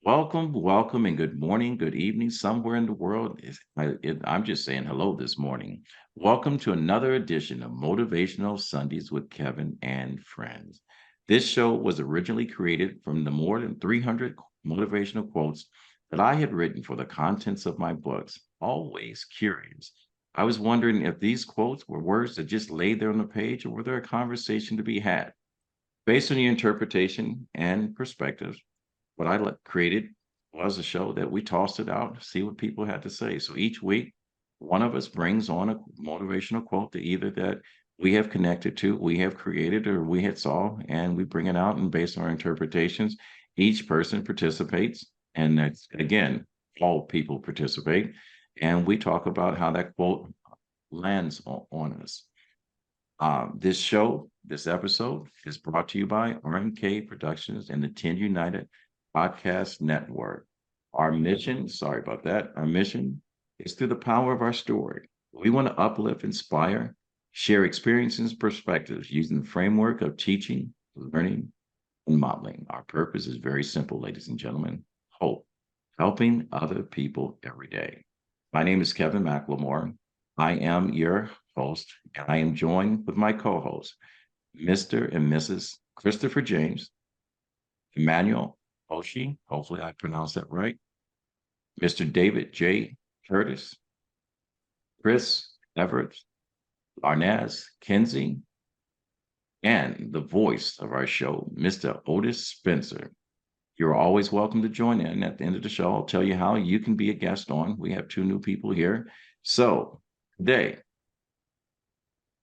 Welcome, and good morning, good evening, somewhere in the world. I'm just saying hello this morning. Welcome to another edition of Motivational Sundays with Kevin and Friends. This show was originally created from the more than 300 motivational quotes that I had written for the contents of my books. Always curious. I was wondering if these quotes were words that just laid there on the page, or were there a conversation to be had? Based on your interpretation and perspectives, what created was a show that we tossed it out, see what people had to say. So each week, one of us brings on a motivational quote that either that we have connected to, we have created, or we had saw, and we bring it out. And based on our interpretations, each person participates. And that's again, all people participate. And we talk about how that quote lands on us. This episode is brought to you by RMK Productions and the 10 United Podcast Network. Our mission, sorry about that, our mission is through the power of our story. We want to uplift, inspire, share experiences and perspectives using the framework of teaching, learning, and modeling. Our purpose is very simple, ladies and gentlemen: hope, helping other people every day. My name is Kevin Mclemore. I am your host, and I am joined with my co-host, Mr. and Mrs. Christopher James, Emmanuel Oshie, hopefully I pronounced that right, Mr. David J. Curtis, Chris Everett, Arnaz Kinsey, and the voice of our show, Mr. Otis Spencer. You're always welcome to join in. At the end of the show, I'll tell you how you can be a guest on. We have two new people here. So today,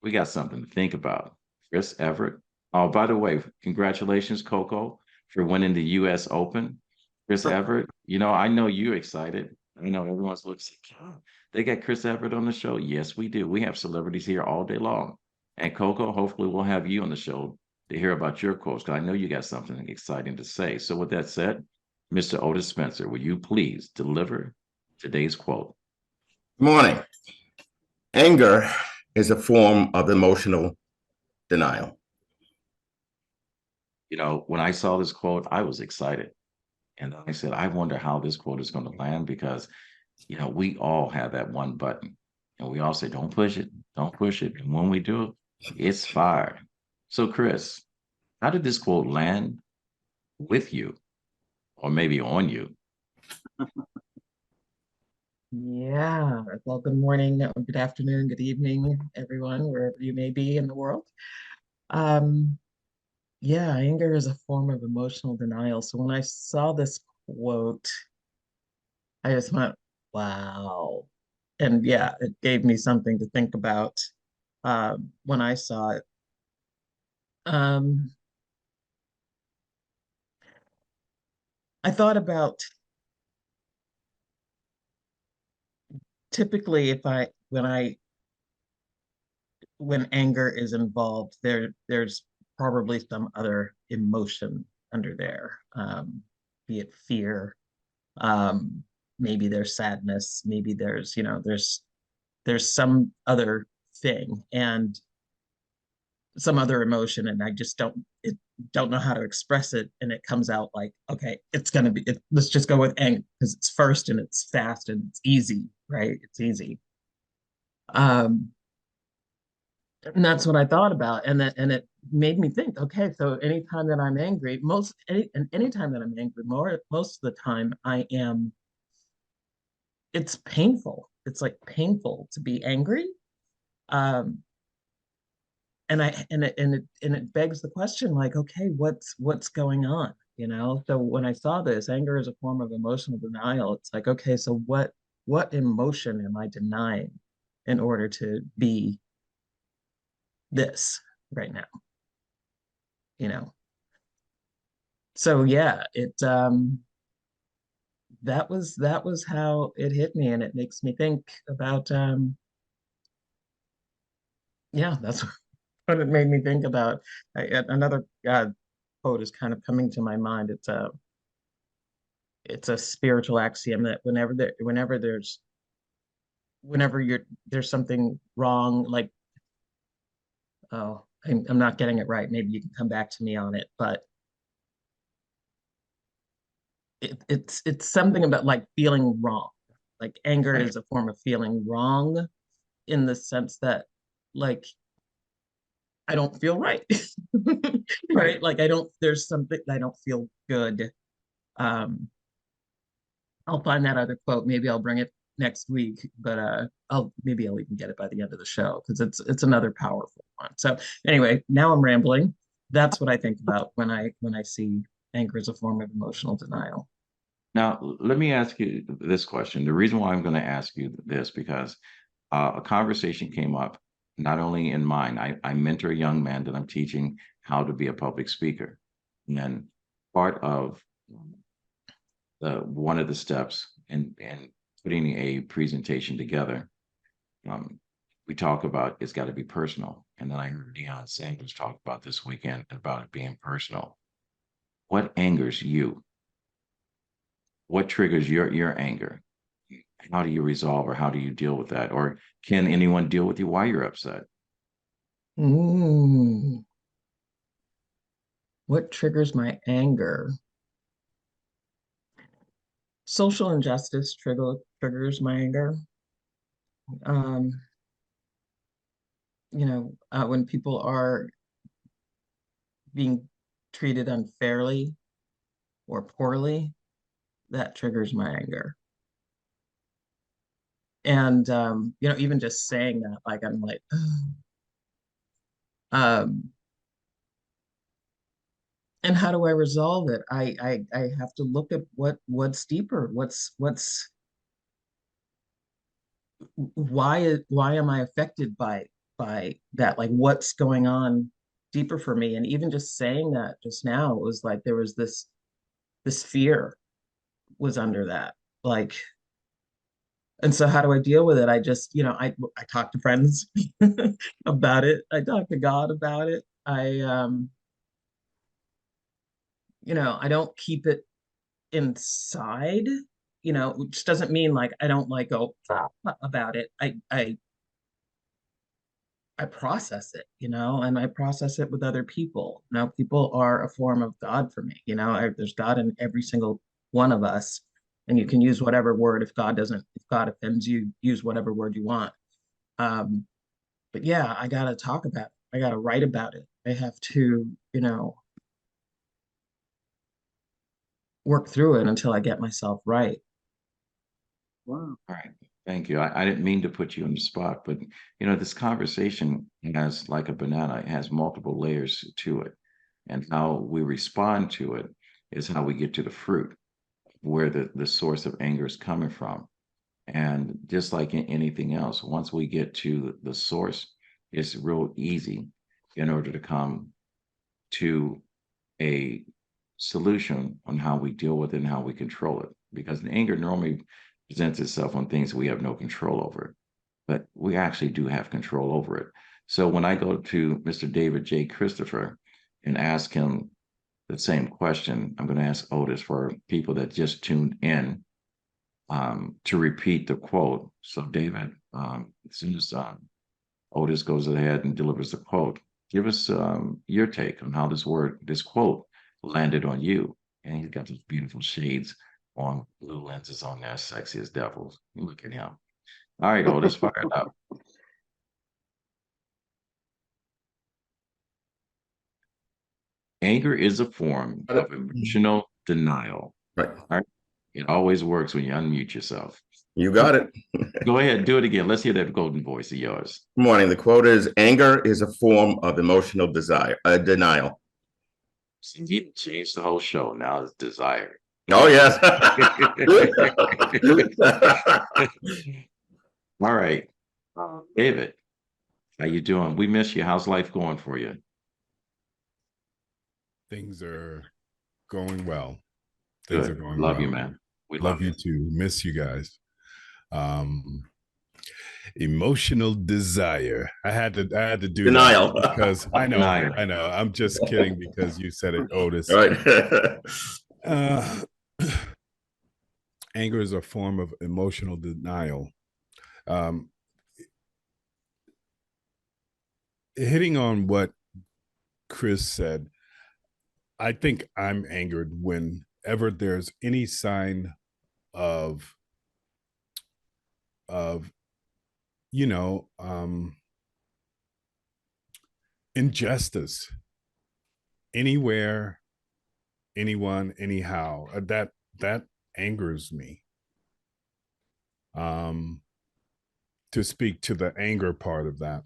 we got something to think about. Chris Everett. Oh, by the way, congratulations, Coco, for winning the U.S. Open. Chris Everett, I know you're excited. I know everyone's looking, "God, they got Chris Everett on the show." Yes, we do. We have celebrities here all day long. And Coco, hopefully we'll have you on the show to hear about your quotes, because I know you got something exciting to say. So with that said, Mr. Otis Spencer, will you please deliver today's quote? Good morning. Anger is a form of emotional denial. When I saw this quote, I was excited. And I said, I wonder how this quote is going to land, because, we all have that one button and we all say, don't push it, don't push it. And when we do, it's fire. So, Chris, how did this quote land with you, or maybe on you? Yeah. Well, good morning, good afternoon, good evening, everyone, wherever you may be in the world. Yeah, anger is a form of emotional denial. So when I saw this quote, I just went, wow. And yeah, it gave me something to think about when I saw it. Um, I thought about typically when anger is involved, there's probably some other emotion under there, be it fear, um, maybe there's sadness, maybe there's some other thing and some other emotion, and I just don't know how to express it, and it comes out like, okay, it's gonna be let's just go with anger because it's first and it's fast and it's easy, right? It's easy. Um, and that's what I thought about, and it made me think. Okay, so anytime that I'm angry, anytime that I'm angry, most of the time I am. It's painful. It's like painful to be angry, um, and it begs the question, like, okay, what's going on? So when I saw this, anger is a form of emotional denial. It's like, okay, so what emotion am I denying in order to be this right now? you know so yeah, that was how it hit me, and it makes me think about yeah, that's what it made me think about. Another quote is kind of coming to my mind. It's a spiritual axiom that whenever there's something wrong, like, oh, I'm not getting it right, maybe you can come back to me on it, but it's something about like feeling wrong. Like anger Right. is a form of feeling wrong in the sense that like I don't feel right. Right? Like I don't, there's something I don't feel good. Um, I'll find that other quote. Maybe I'll bring it next week, but I'll maybe I'll even get it by the end of the show because it's another powerful one. So anyway, now I'm rambling. That's what I think about when I see anger as a form of emotional denial. Now, let me ask you this question. The reason why I'm going to ask you this, because a conversation came up, not only in mine, I mentor a young man that I'm teaching how to be a public speaker. And part of one of the steps in putting a presentation together, um, we talk about it's got to be personal. And then I heard Deion Sanders talk about this weekend about it being personal. What angers you? What triggers your anger? How do you resolve or how do you deal with that? Or can anyone deal with you while you're upset? Mm, what triggers my anger? Social injustice triggers my anger. Um, when people are being treated unfairly or poorly, that triggers my anger. And even just saying that, like I'm like, um, and how do I resolve it? I have to look at what's deeper, what's why am I affected by that? Like what's going on deeper for me? And even just saying that just now, it was like there was this fear was under that. Like, and so how do I deal with it? I just, I talk to friends about it. I talk to God about it. I don't keep it inside, which doesn't mean like I don't like go about it. I process it, and I process it with other people. Now, people are a form of God for me. There's God in every single one of us, and you can use whatever word. If God offends you, use whatever word you want. Um, but yeah, I gotta talk about it. I gotta write about it. I have to, work through it until I get myself right. Wow. All right. Thank you. I didn't mean to put you on the spot, but this conversation has like a banana, it has multiple layers to it. And how we respond to it is how we get to the fruit, where the source of anger is coming from. And just like in anything else, once we get to the source, it's real easy in order to come to a solution on how we deal with it and how we control it. Because the anger normally presents itself on things we have no control over, but we actually do have control over it. So when I go to Mr. David J. Christopher and ask him the same question, I'm going to ask Otis for people that just tuned in to repeat the quote. So, David, as soon as Otis goes ahead and delivers the quote, give us your take on how this quote landed on you. And he's got those beautiful shades on, blue lenses on there, sexy as devils. Look at him. All right, Otis, fire it up. Anger is a form of emotional denial. Right. All right. It always works when you unmute yourself. You got it. Go ahead, do it again. Let's hear that golden voice of yours. Good morning. The quote is, anger is a form of emotional denial. You changed the whole show. Now it's desire. Oh, yes. All right. David, how you doing? We miss you. How's life going for you? Things are going well. Things are Good. going Love you, well. man. We Love you too. Miss you guys. Emotional desire. I had to do Denial. that because I know. Denial. I'm just kidding because you said it, Otis. All right. Uh, anger is a form of emotional denial. Um, Hitting on what Chris said, I think I'm angered when whenever there's any sign of you know, injustice anywhere, anyone, anyhow, that angers me. To speak to the anger part of that.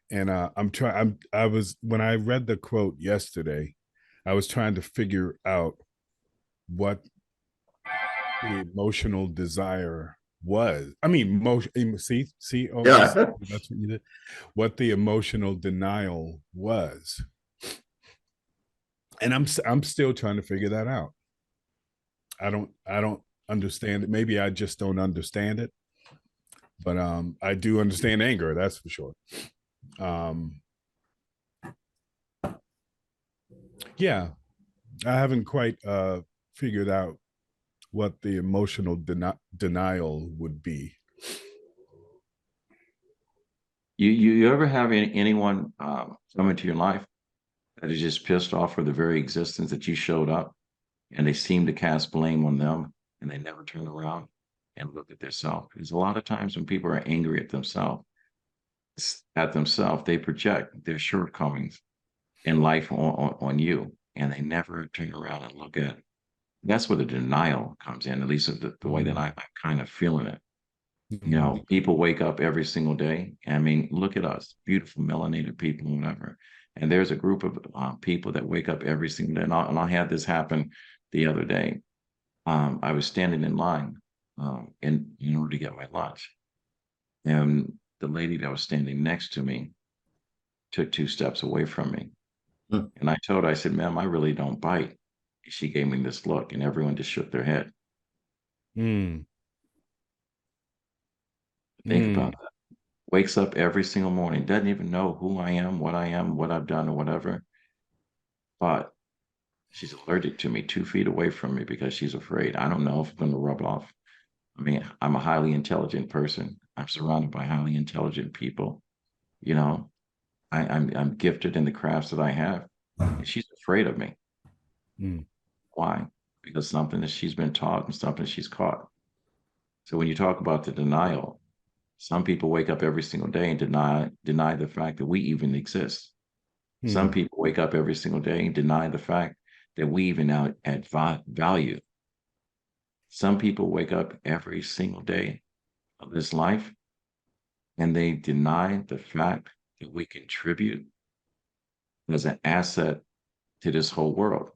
And I was, when I read the quote yesterday, I was trying to figure out what the emotional desire was. I mean, see, oh, Yeah. that's what you did. What the emotional denial was. And I'm still trying to figure that out. I don't understand it. Maybe I just don't understand it. But I do understand anger, that's for sure. Yeah, I haven't quite figured out what the emotional denial would be. You ever have anyone come into your life that is just pissed off for the very existence that you showed up, and they seem to cast blame on them, and they never turn around and look at themselves? Because a lot of times when people are angry at themselves, they project their shortcomings in life on you, and they never turn around and look at. That's where the denial comes in, at least the way that I'm kind of feeling it. You know, people wake up every single day. I mean, look at us, beautiful melanated people, whatever. And there's a group of people that wake up every single day. And I had this happen the other day. I was standing in line in order to get my lunch. And the lady that was standing next to me took 2 steps away from me. And I told her, I said, ma'am, I really don't bite. She gave me this look, and everyone just shook their head. Think about that. Wakes up every single morning, doesn't even know who I am, what I've done, or whatever. But she's allergic to me 2 feet away from me because she's afraid. I don't know if I'm going to rub off. I mean, I'm a highly intelligent person. I'm surrounded by highly intelligent people. You know, I'm gifted in the crafts that I have. And she's afraid of me. Why? Because something that she's been taught and something she's caught. So when you talk about the denial, some people wake up every single day and deny the fact that we even exist. Some people wake up every single day and deny the fact that we even add value. Some people wake up every single day of this life and they deny the fact that we contribute as an asset to this whole world.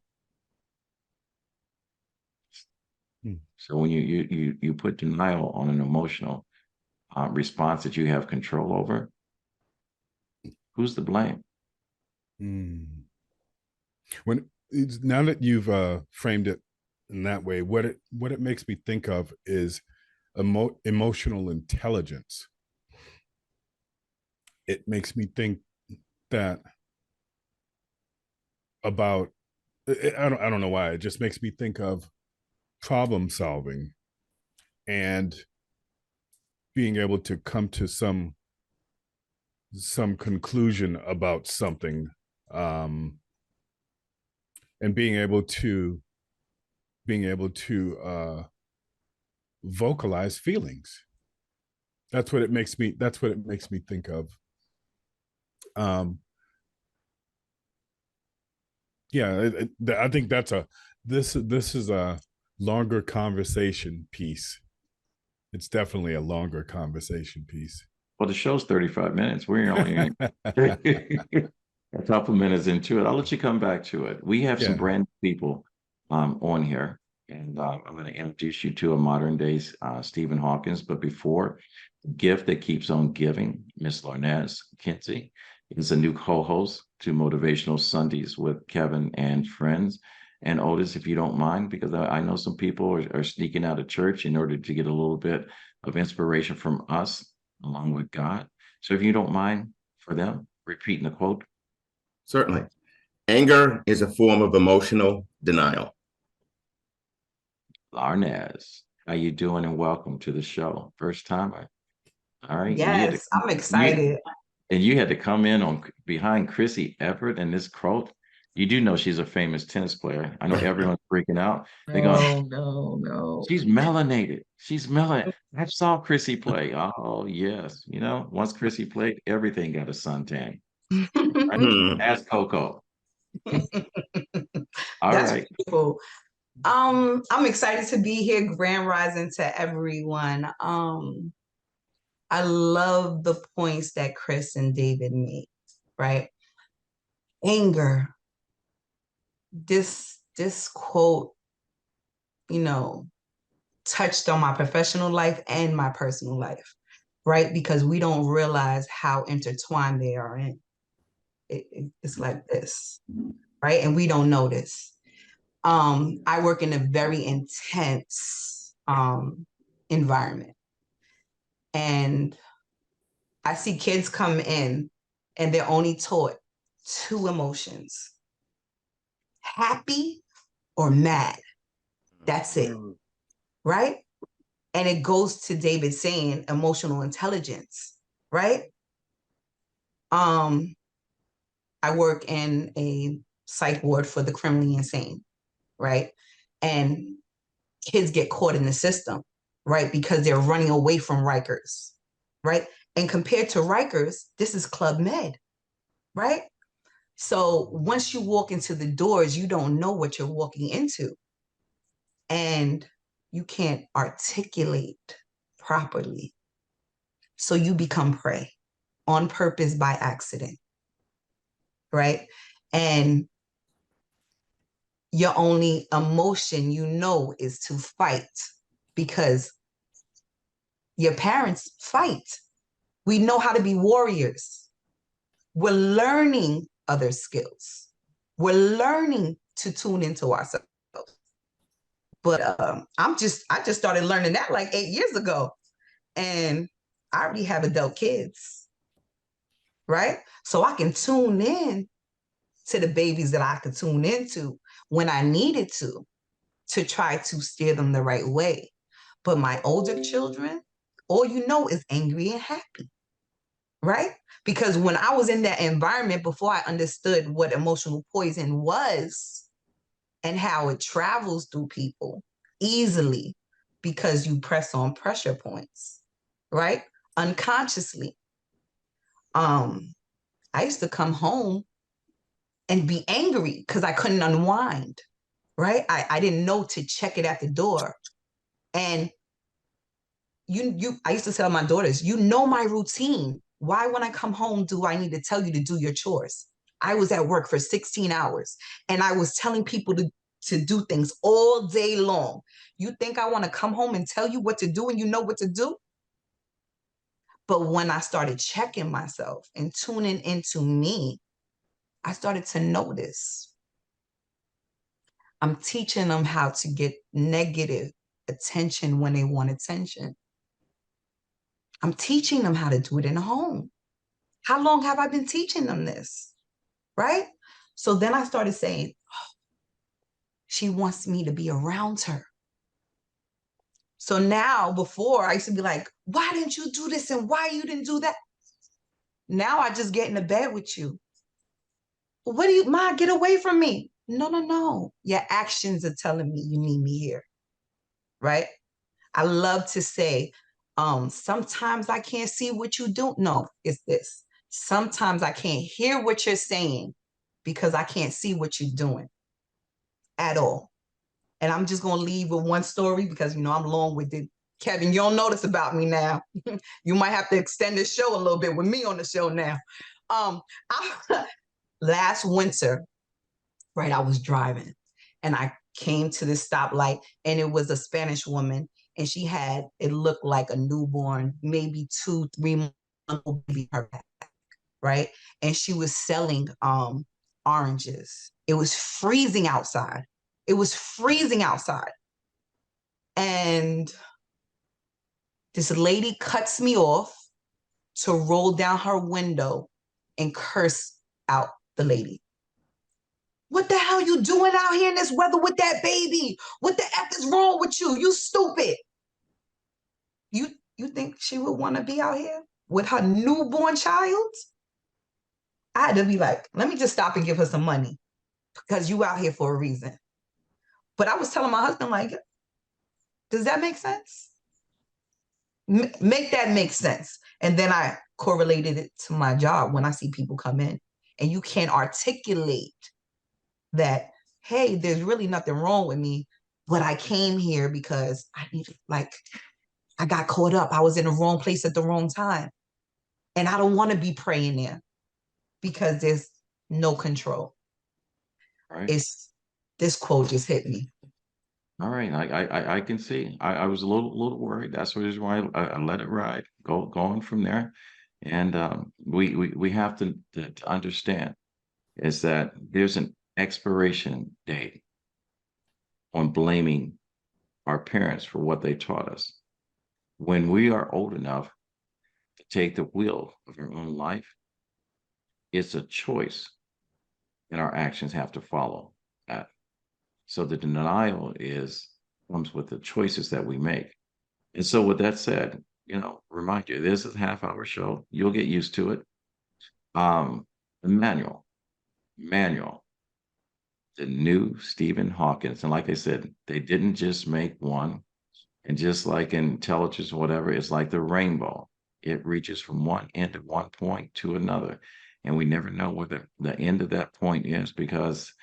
So when you put denial on an emotional response that you have control over, who's to blame? When now that you've framed it in that way, what it makes me think of is emotional intelligence. It makes me think that about, I don't know why, it just makes me think of problem solving and being able to come to some conclusion about something, and being able to vocalize feelings. That's what it makes me think of. Yeah, I think that's this is a longer conversation piece. It's definitely a longer conversation piece. Well, the show's 35 minutes. We're only a couple minutes into it. I'll let you come back to it. We have some brand new people on here, and I'm going to introduce you to a modern day Stephen Hawkins. But before, gift that keeps on giving, Miss Larnez Kinsey is a new co-host to Motivational Sundays with Kevin and friends. And Otis, if you don't mind, because I know some people are sneaking out of church in order to get a little bit of inspiration from us along with God. So if you don't mind for them repeating the quote. Certainly. Anger is a form of emotional denial. Larnez, how you doing, and welcome to the show. First timer. All right. Yes, I'm excited. And you had to come in on behind Chrissy Everett and this quote. You do know she's a famous tennis player. I know everyone's freaking out. They're No, going, no. she's melanated. She's melanin. I saw Chrissy play. Oh, yes. You know, once Chrissy played, everything got a suntan. Right? Hmm. Ask Coco. All That's right. beautiful. I'm excited to be here. Grand rising to everyone. I love the points that Chris and David made, right? Anger. This quote, you know, touched on my professional life and my personal life, right? Because we don't realize how intertwined they are in. It's like this, right? And we don't notice. I work in a very intense environment. And I see kids come in and they're only taught two emotions, happy or mad. That's it, right? And it goes to David saying emotional intelligence, right? I work in a psych ward for the criminally insane, right? And kids get caught in the system, right? Because they're running away from Rikers, right? And compared to Rikers, this is Club Med, right? So once you walk into the doors, you don't know what you're walking into. And you can't articulate properly. So you become prey on purpose by accident, right? And your only emotion you know is to fight because your parents fight. We know how to be warriors. We're learning other skills. We're learning to tune into ourselves. But I just started learning that like 8 years ago. And I already have adult kids, right? So I can tune in to the babies that I could tune into when I needed to try to steer them the right way. But my older children, all you know is angry and happy, right? Because when I was in that environment before I understood what emotional poison was and how it travels through people easily because you press on pressure points, right? Unconsciously. I used to come home and be angry because I couldn't unwind, right? I didn't know to check it at the door. And I used to tell my daughters, you know my routine. Why, when I come home, do I need to tell you to do your chores? I was at work for 16 hours and I was telling people to do things all day long. You think I want to come home and tell you what to do and you know what to do? But when I started checking myself and tuning into me, I started to notice I'm teaching them how to get negative attention when they want attention. I'm teaching them how to do it in a home. How long have I been teaching them this? Right? So then I started saying, oh, she wants me to be around her. So now, before I used to be like, why didn't you do this and why you didn't do that? Now I just get into bed with you. What do you, Ma, get away from me? No, no, no. Your actions are telling me you need me here. Right? I love to say, sometimes I can't see what you do. No, it's this. Sometimes I can't hear what you're saying because I can't see what you're doing at all. And I'm just going to leave with one story because, I'm long-winded. Kevin, you don't know this about me now. You might have to extend this show a little bit with me on the show now. Last winter, right, I was driving and I came to this stoplight and it was a Spanish woman and she had, it looked like a newborn, maybe 2-3 months old baby, her back, right? And she was selling oranges. It was freezing outside. It was freezing outside. And this lady cuts me off to roll down her window and curse out the lady. What the hell you doing out here in this weather with that baby? What the F is wrong with you? You stupid. You think she would want to be out here with her newborn child? I had to be like, let me just stop and give her some money. because you out here for a reason. But I was telling my husband, like, does that make sense? Make that make sense. And then I correlated it to my job when I see people come in and you can't articulate that, hey, there's really nothing wrong with me, but I came here because I needed, like, I got caught up. I was in the wrong place at the wrong time. And I don't want to be praying there because there's no control. Right. It's this quote just hit me. All right. I can see. I was a little worried. That's the reason why I let it ride. Going from there. And we have to understand is that there's an expiration date on blaming our parents for what they taught us. When we are old enough to take the wheel of our own life, it's a choice, and our actions have to follow that. So the denial comes with the choices that we make. And so with that said, remind you, this is a half-hour show. You'll get used to it. The manual, the new Stephen Hawkins. And like I said, they didn't just make one. And just like in intelligence or whatever, it's like the rainbow. It reaches from one end of one point to another. And we never know where the end of that point is because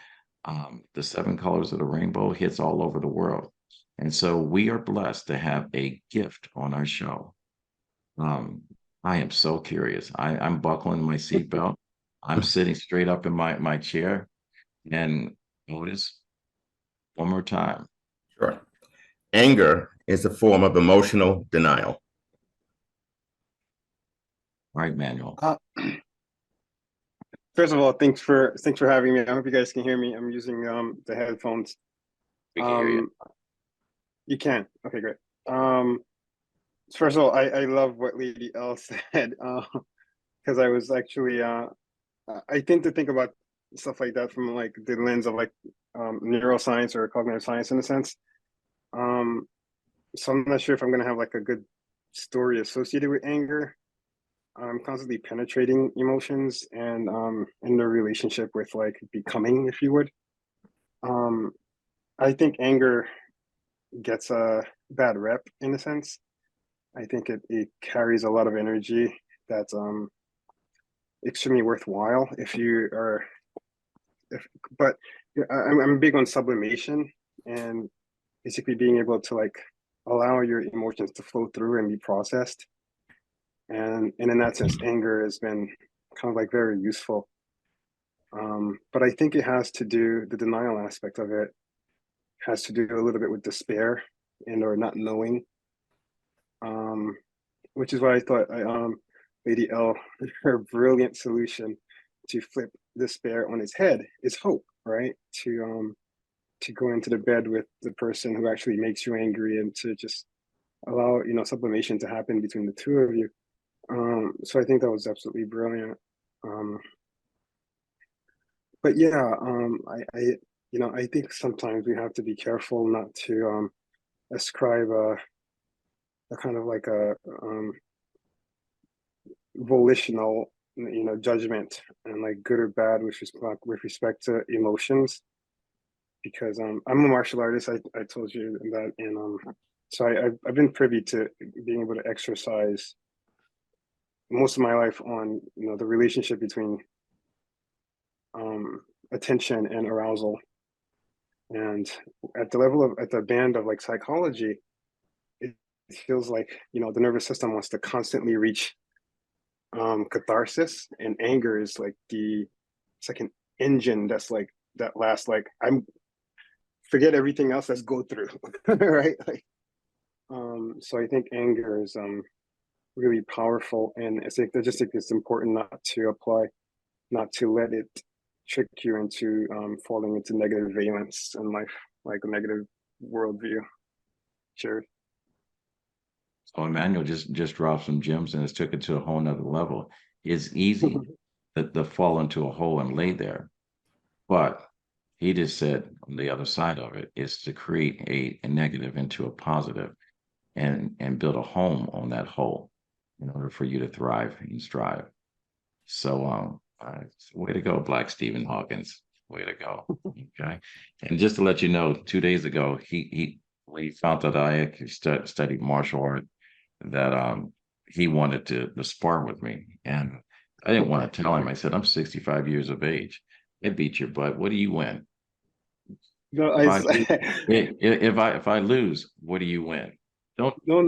the 7 colors of the rainbow hits all over the world. And so we are blessed to have a gift on our show. I am so curious. I'm buckling my seatbelt. I'm sitting straight up in my chair. And Otis, one more time. Sure. Anger is a form of emotional denial. Right, Manuel. First of all, thanks for having me. I hope you guys can hear me. I'm using the headphones. We can hear you. You can. Okay, great. First of all, I love what Lady L said because I was actually I tend to think about stuff like that from like the lens of like neuroscience or cognitive science in a sense. So I'm not sure if I'm gonna have like a good story associated with anger. I'm constantly penetrating emotions and in the relationship with like becoming, if you would. I think anger gets a bad rep in a sense. I think it carries a lot of energy that's extremely worthwhile but I'm big on sublimation and basically being able to like allow your emotions to flow through and be processed. And in that sense, anger has been kind of like very useful. But I think it has to do, the denial aspect of it has to do a little bit with despair and or not knowing. Which is why I thought Lady L, her brilliant solution to flip despair on its head is hope, right? To go into the bed with the person who actually makes you angry and to just allow sublimation to happen between the two of you. So I think that was absolutely brilliant. But yeah, I think sometimes we have to be careful not to ascribe a kind of like a volitional judgment and like good or bad with respect to emotions, because I'm a martial artist. I told you that, and so I've been privy to being able to exercise most of my life on the relationship between attention and arousal, and at the band of like psychology, it feels like the nervous system wants to constantly reach catharsis, and anger is like it's like an engine that's like that lasts like forget everything else, let's go through. Right, like so I think anger is really powerful, and I just think it's important not to let it trick you into falling into negative valence in life, like a negative worldview. Sure. So Emmanuel just dropped some gems and has took it to a whole nother level. It's easy to fall into a hole and lay there. But he just said on the other side of it is to create a negative into a positive and build a home on that hole in order for you to thrive and strive. So way to go, Black Stephen Hawkins. Way to go. Okay. And just to let you know, 2 days ago, when he found out I actually studied martial art, that he wanted to spar with me. And I didn't want to tell him. I said, I'm 65 years of age. I beat your butt. What do you win? No, If I lose, if I lose, what do you win? Don't no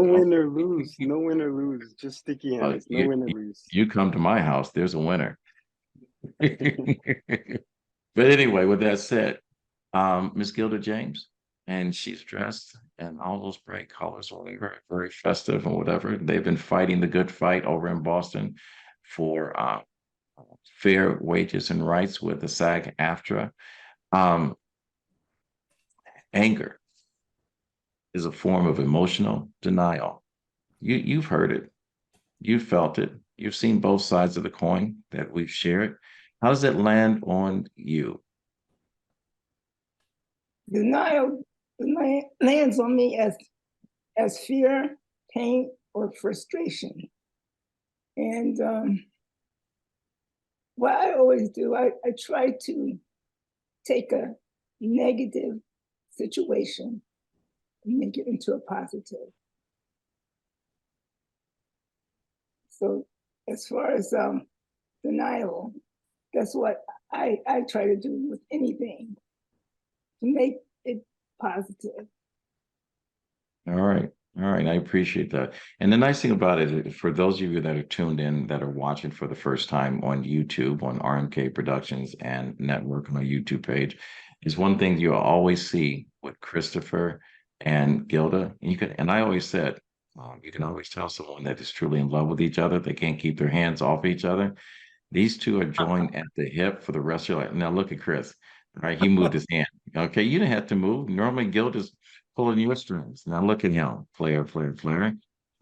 win or lose. No win or lose. Just sticky hands. No win or lose. you come to my house, there's a winner. But anyway, with that said, Miss Gilda James, and she's dressed in all those bright colors, very, very festive and whatever. They've been fighting the good fight over in Boston for fair wages and rights with the SAG-AFTRA. Anger is a form of emotional denial. You've heard it, you've felt it, you've seen both sides of the coin that we've shared. How does it land on you? Denial lands on me as fear, pain, or frustration. And what I always do, I try to take a negative situation and make it into a positive. So as far as denial, that's what I try to do with anything, to make it positive. All right. All right. I appreciate that. And the nice thing about it is, for those of you that are tuned in, that are watching for the first time on YouTube, on RMK Productions and Network on our YouTube page, is one thing you'll always see with Christopher and Gilda. And I always said, you can always tell someone that is truly in love with each other. They can't keep their hands off each other. These two are joined at the hip for the rest of your life. Now look at Chris. All right, he moved his hand. Okay, you didn't have to move. Normally, Gilda's pulling your strings. Now look at him, player.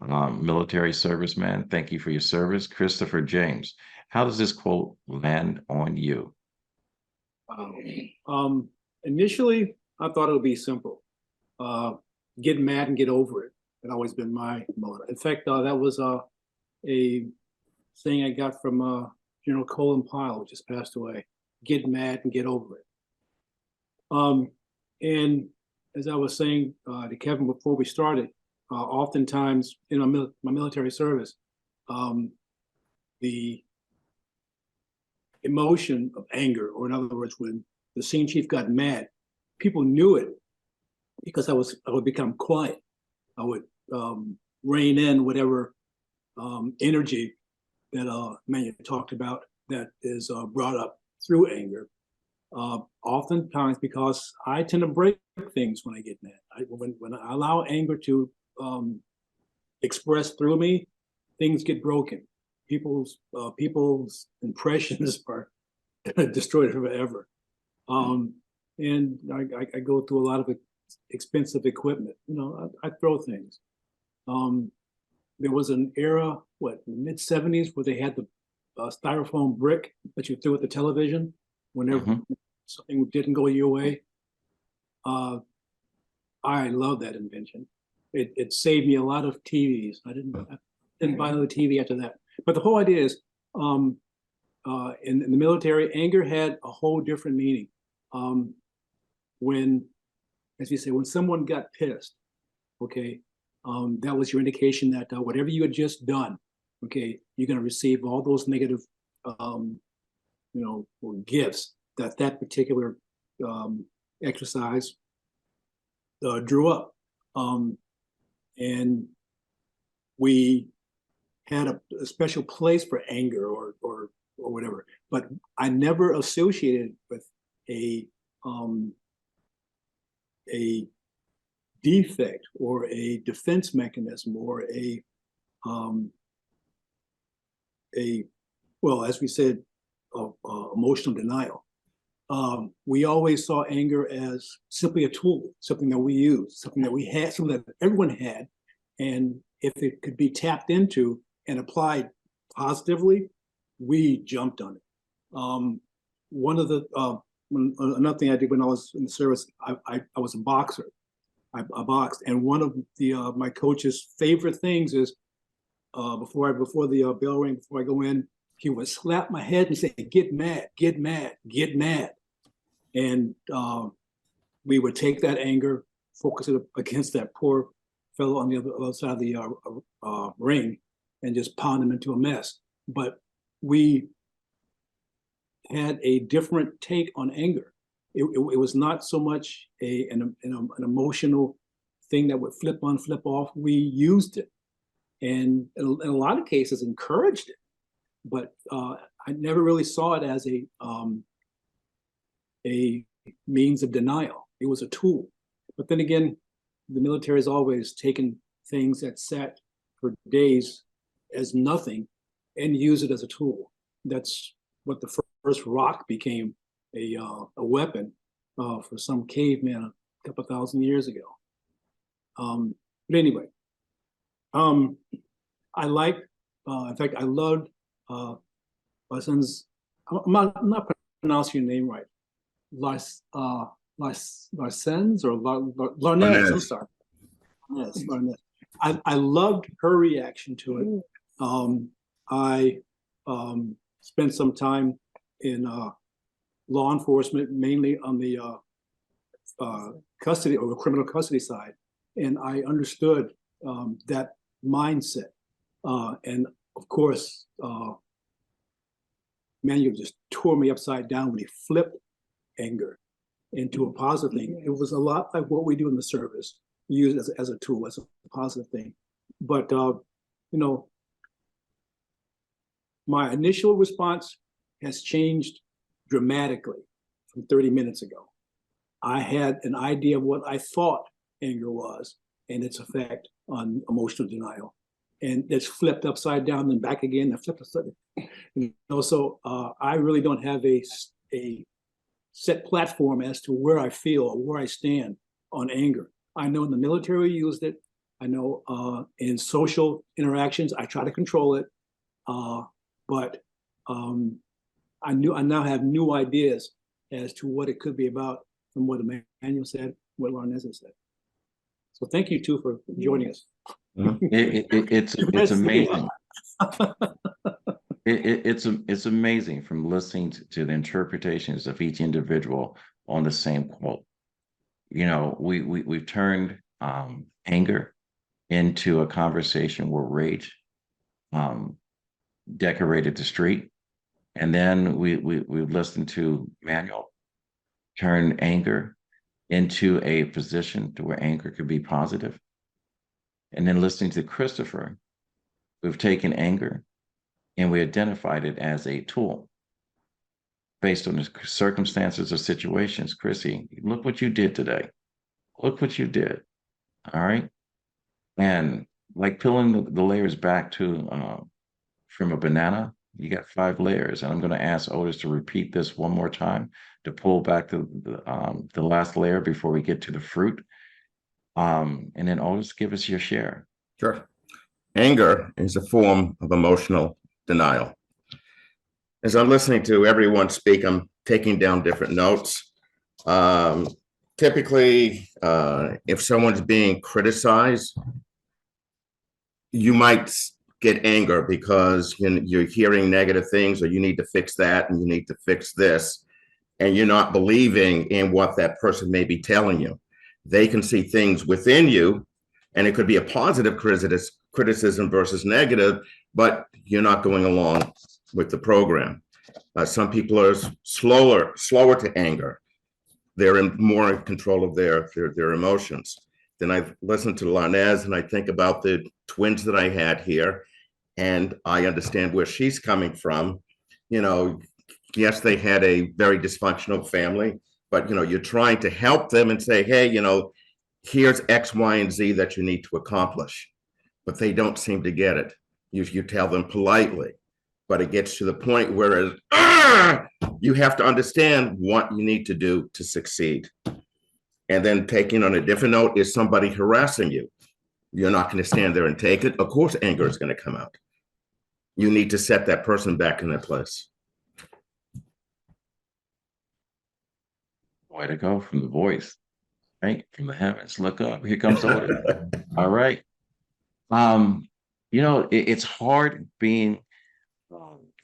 Military serviceman. Thank you for your service, Christopher James. How does this quote land on you? Initially, I thought it would be simple. Get mad and get over it. It's always been my motto. In fact, that was a thing I got from General Colin Pyle, who just passed away. Get mad and get over it. And as I was saying to Kevin before we started, oftentimes in my military service, the emotion of anger, or in other words, when the scene chief got mad, people knew it because I would become quiet. I would rein in whatever energy that Manu talked about that is brought up through anger. Oftentimes, because I tend to break things when I get mad. When I allow anger to express through me, things get broken. People's impressions are destroyed forever. And I go through a lot of expensive equipment. I throw things. There was an era, in the mid-70s, where they had the styrofoam brick that you threw at the television whenever something didn't go your way. I love that invention. It saved me a lot of TVs. I didn't buy another TV after that. But the whole idea is, in the military, anger had a whole different meaning. When, as you say, when someone got pissed, okay, that was your indication that whatever you had just done, okay, you're going to receive all those negative, gifts that particular exercise drew up. And we had a special place for anger or whatever, but I never associated with a defect or a defense mechanism or well, as we said, emotional denial. We always saw anger as simply a tool, something that we use, something that we had, something that everyone had. And if it could be tapped into and applied positively, we jumped on it. One of the, another thing I did when I was in the service, I was a boxer. I boxed, and one of the my coach's favorite things is before the bell rang, before I go in, he would slap my head and say, "Get mad, get mad, get mad." And we would take that anger, focus it against that poor fellow on the other side of the ring, and just pound him into a mess. But we had a different take on anger. It was not so much an emotional thing that would flip on, flip off. We used it, and in a lot of cases encouraged it. But I never really saw it as a means of denial. It was a tool. But then again, the military has always taken things that sat for days as nothing and use it as a tool. That's what the first rock became a weapon for some caveman a couple thousand years ago. But anyway, I like, in fact, I loved Larsen's, I'm not pronouncing your name right. Larsen's or Larnez, I'm sorry. Yes, Larnez. I loved her reaction to it. I spent some time in law enforcement, mainly on the custody or the criminal custody side, and I understood that mindset. And of course, Manuel just tore me upside down when he flipped anger into a positive thing. It was a lot like what we do in the service, use it as a tool, as a positive thing. But you know, my initial response has changed dramatically from 30 minutes ago. I had an idea of what I thought anger was and its effect on emotional denial. And it's flipped upside down and back again and flipped upside down. You know, so I really don't have a set platform as to where I feel or where I stand on anger. I know in the military we used it. I know in social interactions, I try to control it. But I now have new ideas as to what it could be about from what Emmanuel said, what Larnez said. So thank you too for joining us. It's amazing. It's amazing from listening to the interpretations of each individual on the same quote. You know, we've turned anger into a conversation where rage decorated the street, and then we listened to Manuel turn anger into a position to where anger could be positive. And then listening to Christopher, we've taken anger and we identified it as a tool based on the circumstances or situations. Chrissy, look what you did today. Look what you did. All right. And like peeling the layers back to from a banana, you got 5 layers. And I'm going to ask Otis to repeat this one more time to pull back the last layer before we get to the fruit. And then Otis, give us your share. Sure. Anger is a form of emotional denial. As I'm listening to everyone speak, I'm taking down different notes. Typically, if someone's being criticized, you might get anger because you're hearing negative things, or you need to fix that and you need to fix this, and you're not believing in what that person may be telling you. They can see things within you, and it could be a positive criticism versus negative, but you're not going along with the program. Some people are slower to anger. They're more in control of their emotions. Then I listen to Larnez and I think about the twins that I had here, and I understand where she's coming from. You know, yes, they had a very dysfunctional family, but you're trying to help them and say, hey, here's X, Y, and Z that you need to accomplish. But they don't seem to get it. You tell them politely, but it gets to the point where you have to understand what you need to do to succeed. And then taking on a different note, is somebody harassing you? You're not going to stand there and take it. Of course, anger is going to come out. You need to set that person back in their place. Way to go from the voice, right? From the heavens, look up. Here comes Otis. All right. It's hard being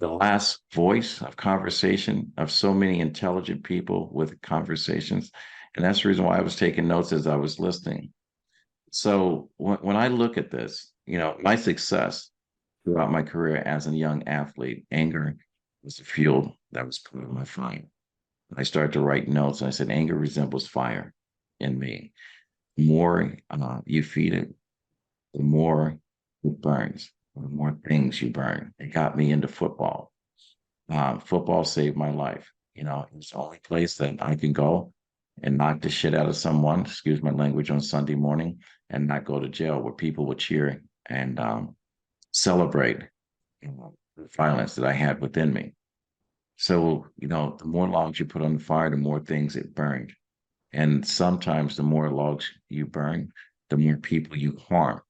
the last voice of conversation of so many intelligent people with conversations. And that's the reason why I was taking notes as I was listening. So when I look at this, my success throughout my career as a young athlete, anger was the fuel that was put in my fire. I started to write notes and I said, anger resembles fire in me. The more you feed it, the more it burns, the more things you burn. It got me into football. Football saved my life. It's the only place that I can go and knock the shit out of someone, excuse my language, on Sunday morning and not go to jail, where people would cheer and celebrate the violence that I had within me. So, the more logs you put on the fire, the more things it burned. And sometimes the more logs you burn, the more people you harm.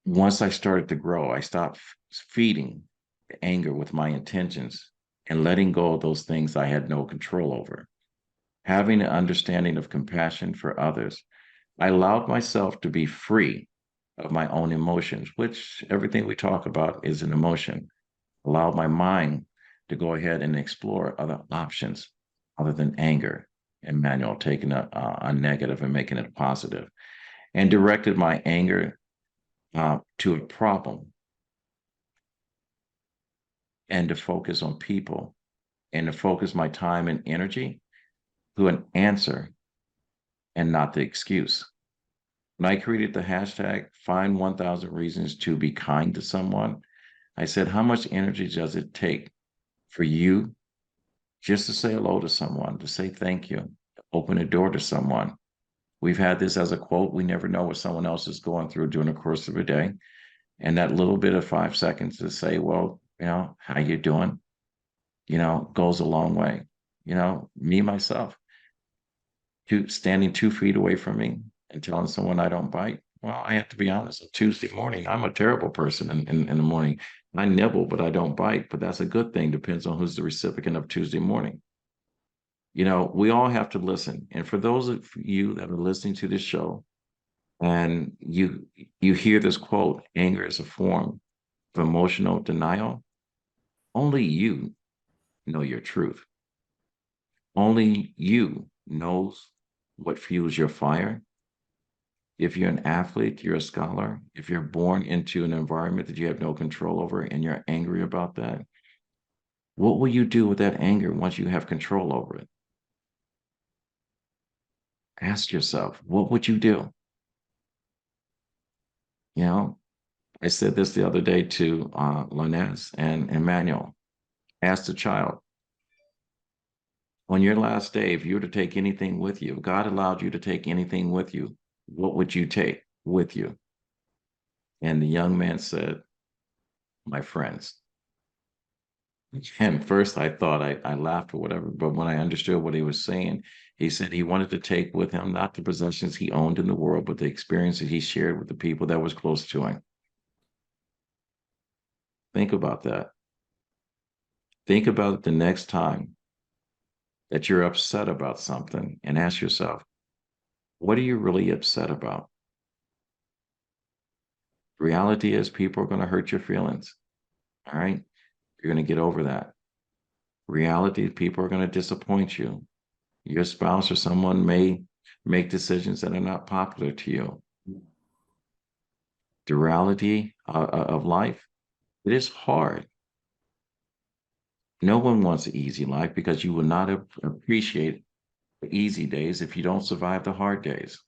Once I started to grow, I stopped feeding the anger with my intentions and letting go of those things I had no control over. Having an understanding of compassion for others, I allowed myself to be free of my own emotions, which everything we talk about is an emotion. Allowed my mind to go ahead and explore other options other than anger, and manual taking a negative and making it positive, and directed my anger to a problem and to focus on people and to focus my time and energy to an answer and not the excuse. When I created the hashtag find 1,000 reasons to be kind to someone, I said, how much energy does it take for you just to say hello to someone, to say thank you, to open a door to someone? We've had this as a quote: we never know what someone else is going through during the course of a day. And that little bit of 5 seconds to say, well, how you doing? Goes a long way. Me, myself, standing 2 feet away from me and telling someone I don't bite. Well, I have to be honest, on Tuesday morning, I'm a terrible person in the morning. I nibble, but I don't bite. But that's a good thing. Depends on who's the recipient of Tuesday morning. We all have to listen. And for those of you that are listening to this show and you hear this quote, anger is a form of emotional denial, only you know your truth. Only you knows what fuels your fire. If you're an athlete, you're a scholar, if you're born into an environment that you have no control over and you're angry about that, what will you do with that anger once you have control over it? Ask yourself, what would you do? I said this the other day to Lanez and Emmanuel. Ask the child, on your last day, if you were to take anything with you, if God allowed you to take anything with you, what would you take with you? And the young man said, my friends. And first I thought I laughed or whatever, but when I understood what he was saying, he said he wanted to take with him not the possessions he owned in the world, but the experiences he shared with the people that was close to him. Think about that. Think about it the next time that you're upset about something and ask yourself, what are you really upset about? Reality is people are going to hurt your feelings. All right. You're going to get over that. Reality, people are going to disappoint you. Your spouse or someone may make decisions that are not popular to you. The reality of life, it is hard. No one wants an easy life because you will not appreciate the easy days if you don't survive the hard days.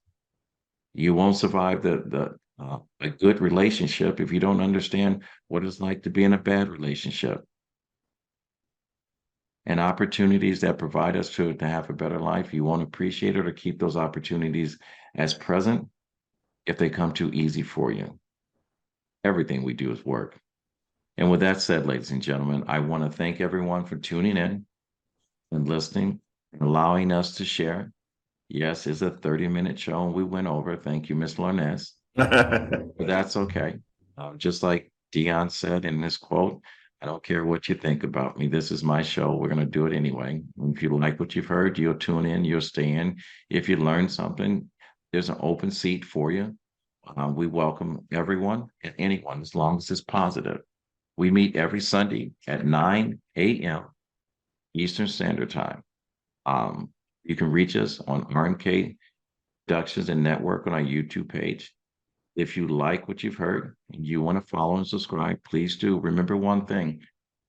You won't survive a good relationship if you don't understand what it's like to be in a bad relationship. And opportunities that provide us to have a better life, you won't appreciate it or keep those opportunities as present if they come too easy for you. Everything we do is work. And with that said, ladies and gentlemen, I want to thank everyone for tuning in and listening and allowing us to share. Yes, it's a 30-minute show and we went over. Thank you, Ms. Larnez. But that's okay. Just like Dion said in this quote, I don't care what you think about me. This is my show. We're going to do it anyway. If you like what you've heard, you'll tune in, you'll stay in. If you learn something, there's an open seat for you. We welcome everyone and anyone as long as it's positive. We meet every Sunday at 9 a.m. Eastern Standard Time. You can reach us on RMK Productions and Network on our YouTube page. If you like what you've heard and you want to follow and subscribe, please do. Remember one thing,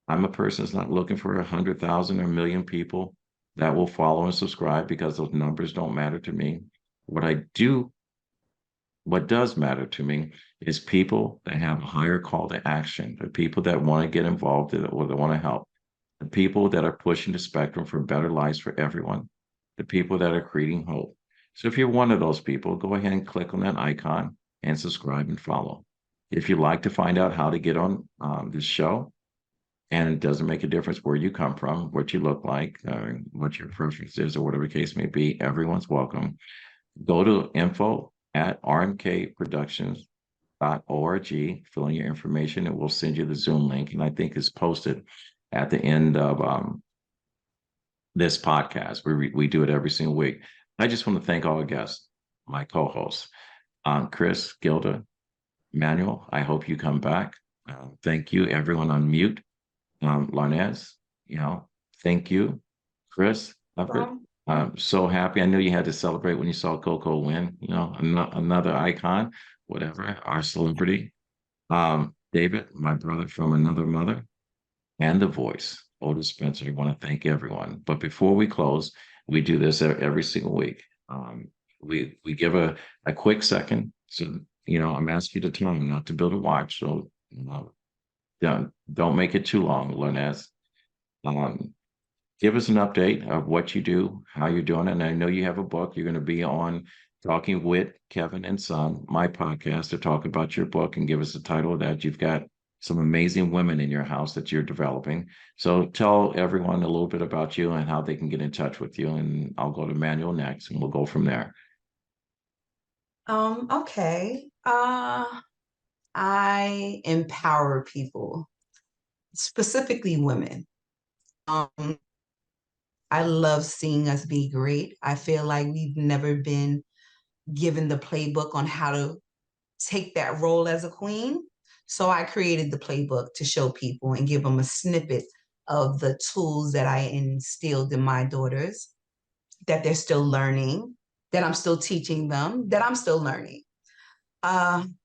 I'm a person that's not looking for 100,000 or a million people that will follow and subscribe, because those numbers don't matter to me. What does matter to me is people that have a higher call to action, the people that want to get involved or that want to help, the people that are pushing the spectrum for better lives for everyone, the people that are creating hope. So if you're one of those people, go ahead and click on that icon and subscribe and follow. If you'd like to find out how to get on this show, and it doesn't make a difference where you come from, what you look like, what your preference is, or whatever the case may be, everyone's welcome. Go to info@rmkproductions.org, fill in your information, and we'll send you the Zoom link. And I think it's posted at the end of this podcast. We do it every single week. I just want to thank all the guests, my co-hosts, Chris, Gilda, Manuel. I hope you come back. Thank you, everyone on mute. Larnez, thank you, Chris. I'm so happy. I knew you had to celebrate when you saw Coco win. Another icon, whatever, our celebrity. David, my brother from another mother, and the voice, Otis Spencer. I want to thank everyone. But before we close, we do this every single week. We give a quick second. So, I'm asking you to time, not to build a watch. So, don't make it too long, Larnez. Give us an update of what you do, how you're doing. And I know you have a book. You're going to be on Talking with Kevin and Son, my podcast, to talk about your book and give us the title of that. You've got some amazing women in your house that you're developing. So tell everyone a little bit about you and how they can get in touch with you. And I'll go to Manuel next, and we'll go from there. Okay. I empower people, specifically women. I love seeing us be great. I feel like we've never been given the playbook on how to take that role as a queen. So I created the playbook to show people and give them a snippet of the tools that I instilled in my daughters, that they're still learning, that I'm still teaching them, that I'm still learning. I'm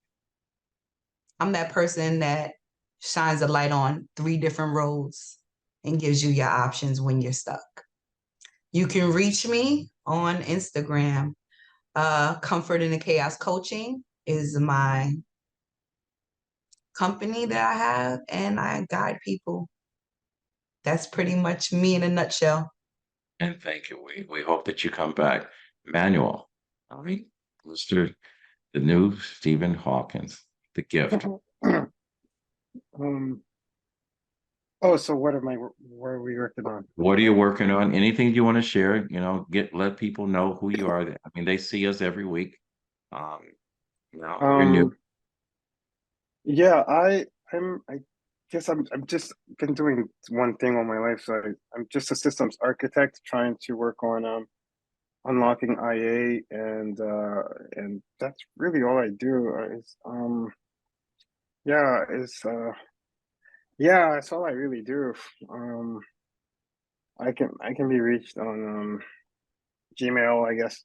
that person that shines a light on 3 different roads and gives you your options when you're stuck. You can reach me on Instagram. Comfort in the Chaos Coaching is my company that I have, and I guide people. That's pretty much me in a nutshell. And thank you. We hope that you come back. Manuel, all right, Mr. The new Stephen Hawkins, the gift. So what are we working on? What are you working on? Anything you want to share? Let people know who you are. I mean, they see us every week. You're new. Yeah, I guess I'm just been doing one thing all my life. So I'm just a systems architect trying to work on unlocking IA, and that's really all I do. That's all I really do. I can be reached on Gmail, I guess.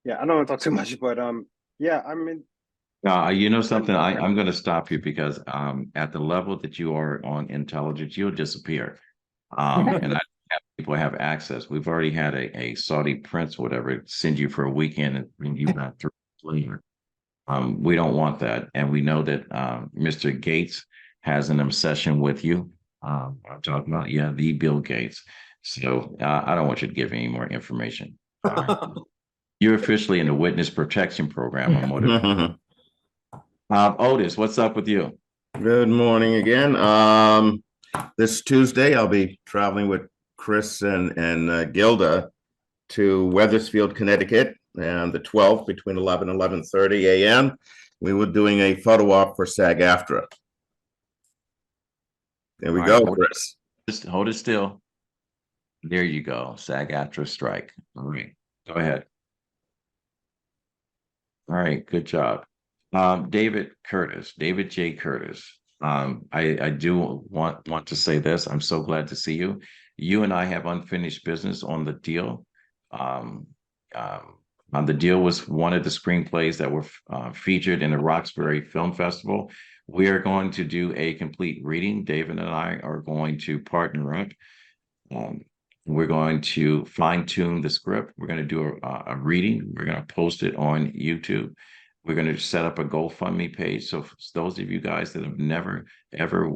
Yeah, I don't want to talk too much, but yeah, I'm in. You know something? I'm going to stop you because at the level that you are on intelligence, you'll disappear. And I have people have access. We've already had a Saudi prince, whatever, send you for a weekend and you got through later. We don't want that. And we know that Mr. Gates has an obsession with you. I'm talking about, the Bill Gates. So I don't want you to give any more information. You're officially in the witness protection program on Motivation. Otis, what's up with you? Good morning again. This Tuesday, I'll be traveling with Chris and Gilda to Wethersfield, Connecticut, and the 12th between 11 and 11:30 a.m. We were doing a photo op for SAG-AFTRA. There we All go, right, Chris. Just hold it still. There you go. SAG-AFTRA strike. All right, go ahead. All right, good job. David J. Curtis, I do want to say this. I'm so glad to see you. You and I have unfinished business on the deal. Um, the deal was one of the screenplays that were featured in the Roxbury Film Festival. We are going to do a complete reading. David and I are going to partner up. Um, we're going to fine tune the script. We're going to do a reading. We're going to post it on YouTube. We're going to set up a GoFundMe page. So for those of you guys that have never, ever,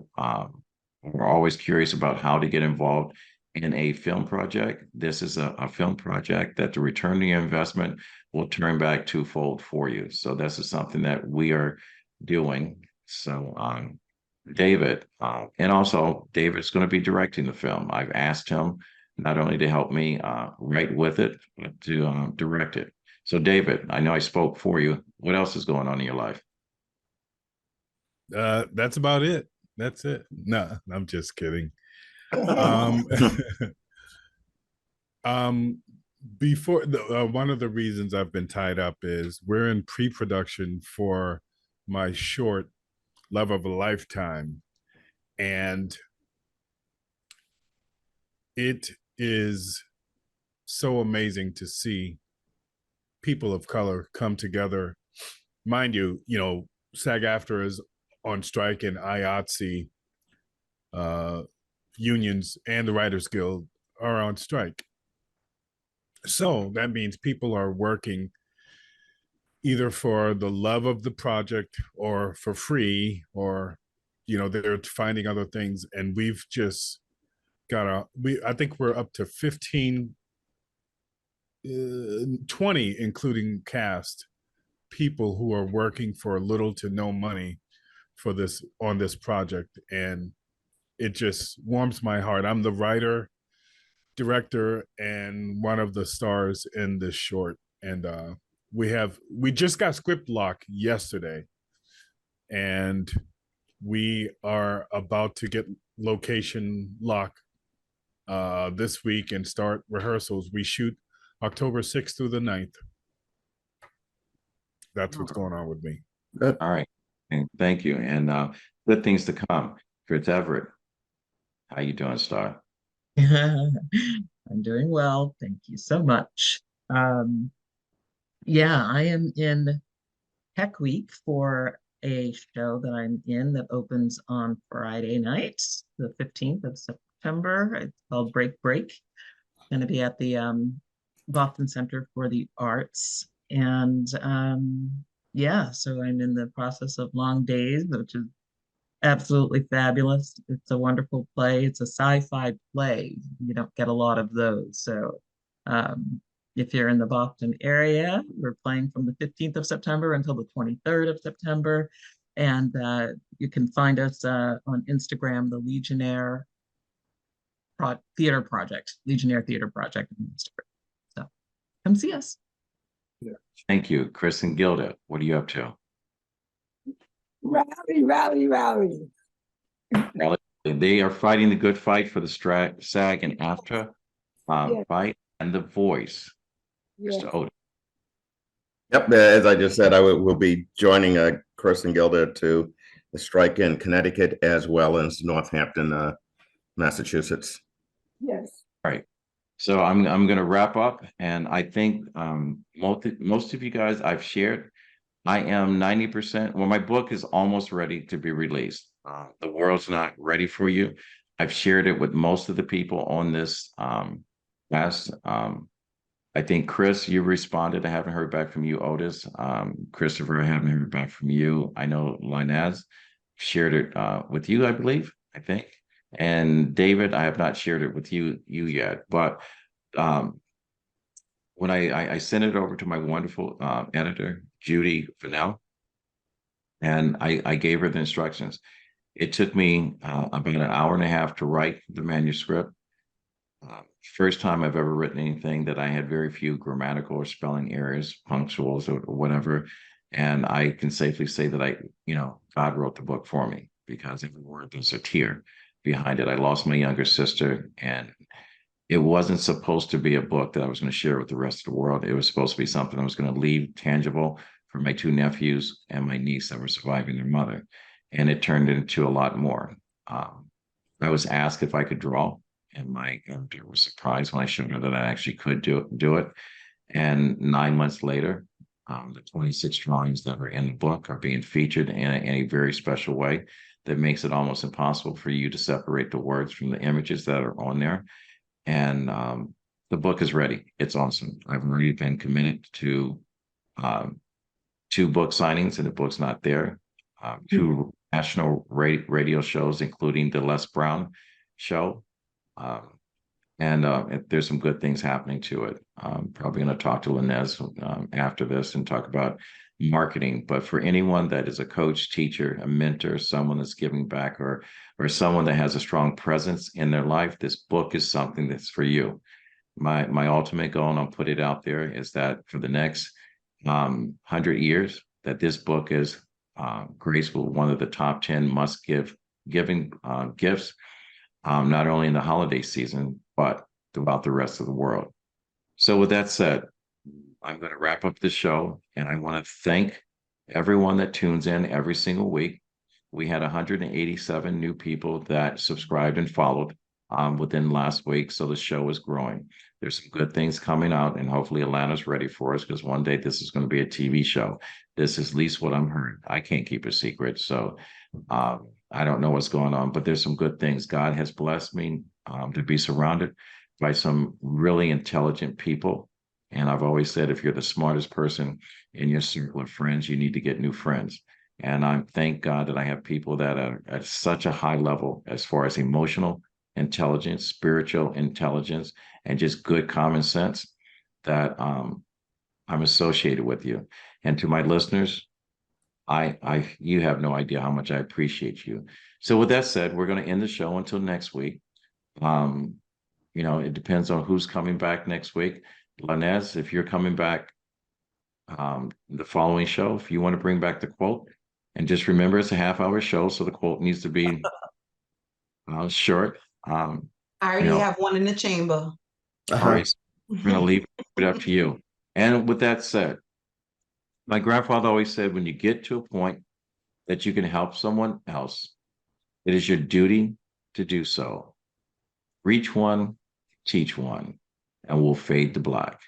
were always curious about how to get involved in a film project, this is a film project that the return on your investment will turn back twofold for you. So this is something that we are doing. So, David, and also David's going to be directing the film. I've asked him not only to help me write with it, but to direct it. So, David, I know I spoke for you. What else is going on in your life? That's about it. That's it. No, I'm just kidding. Before one of the reasons I've been tied up is we're in pre-production for my short Love of a Lifetime, and it is so amazing to see people of color come together. Mind you, SAG-AFTRA is on strike, and IATSE unions and the Writers Guild are on strike. So that means people are working either for the love of the project or for free, or they're finding other things. And we've just got I think we're up to 15, 20, including cast people who are working for little to no money for this on this project, and it just warms my heart. I'm the writer, director, and one of the stars in this short, and we just got script lock yesterday, and we are about to get location lock this week and start rehearsals. We shoot October 6th through the 9th. That's what's going on with me. Good. All right. And thank you. And good things to come. Fritz Everett, how you doing, Star? I'm doing well. Thank you so much. Yeah, I am in Tech Week for a show that I'm in that opens on Friday night, the 15th of September. It's called Break Break. Going to be at the Boston Center for the Arts. And yeah, so I'm in the process of Long Days, which is absolutely fabulous. It's a wonderful play. It's a sci-fi play. You don't get a lot of those. So if you're in the Boston area, we're playing from the 15th of September until the 23rd of September. And you can find us on Instagram, the Legionnaire Theater Project, Legionnaire Theater Project on Instagram. So come see us. Yeah. Thank you. Chris and Gilda, what are you up to? Rally, rally, rally. They are fighting the good fight for the SAG and AFTRA Yes. fight and the voice. Yes. Mr. Oden. Yep, as I just said, will be joining Chris and Gilda to the strike in Connecticut as well as Northampton, Massachusetts. Yes. All right. So I'm going to wrap up, and I think most of you guys I've shared. I am 90%. Well, my book is almost ready to be released. The world's not ready for you. I've shared it with most of the people on this last. I think Chris, you responded. I haven't heard back from you, Otis. Christopher, I haven't heard back from you. I know Linaz shared it with you, I believe. I think. And David, I have not shared it with you yet. But when I sent it over to my wonderful editor, Judy Fennell, and I gave her the instructions. It took me about an hour and a half to write the manuscript. First time I've ever written anything that I had very few grammatical or spelling errors, punctuals or whatever. And I can safely say that God wrote the book for me, because every word, there's a tear behind it. I lost my younger sister, and it wasn't supposed to be a book that I was going to share with the rest of the world. It was supposed to be something that was going to leave tangible for my two nephews and my niece that were surviving their mother. and it turned into a lot more. I was asked if I could draw, and my editor was surprised when I showed her that I actually could do it. And 9 months later, the 26 drawings that are in the book are being featured in a very special way that makes it almost impossible for you to separate the words from the images that are on there. And the book is ready. It's awesome. I've already been committed to 2 book signings, and the book's not there. 2 national radio shows, including the Les Brown show. And there's some good things happening to it. Probably going to talk to Linez after this and talk about marketing. But for anyone that is a coach, teacher, a mentor, someone that's giving back, or someone that has a strong presence in their life, this book is something that's for you. My ultimate goal, and I'll put it out there, is that for the next 100 years, that this book is graceful, one of the top 10 giving gifts, not only in the holiday season, but throughout the rest of the world. So with that said, I'm going to wrap up the show, and I want to thank everyone that tunes in every single week. We had 187 new people that subscribed and followed within last week, so the show is growing. There's some good things coming out, and hopefully Atlanta's ready for us, because one day this is going to be a TV show. This is at least what I'm hearing. I can't keep a secret, so I don't know what's going on, but there's some good things. God has blessed me to be surrounded by some really intelligent people. And I've always said, if you're the smartest person in your circle of friends, you need to get new friends. And I thank God that I have people that are at such a high level as far as emotional intelligence, spiritual intelligence, and just good common sense, that I'm associated with you. And to my listeners, you have no idea how much I appreciate you. So with that said, we're going to end the show until next week. It depends on who's coming back next week. Lanez, if you're coming back the following show, if you want to bring back the quote, and just remember it's a half-hour show, so the quote needs to be short. I already have one in the chamber. All right, we're going to leave it up to you. And with that said, my grandfather always said, when you get to a point that you can help someone else, it is your duty to do so. Reach one, teach one, and we'll fade to black.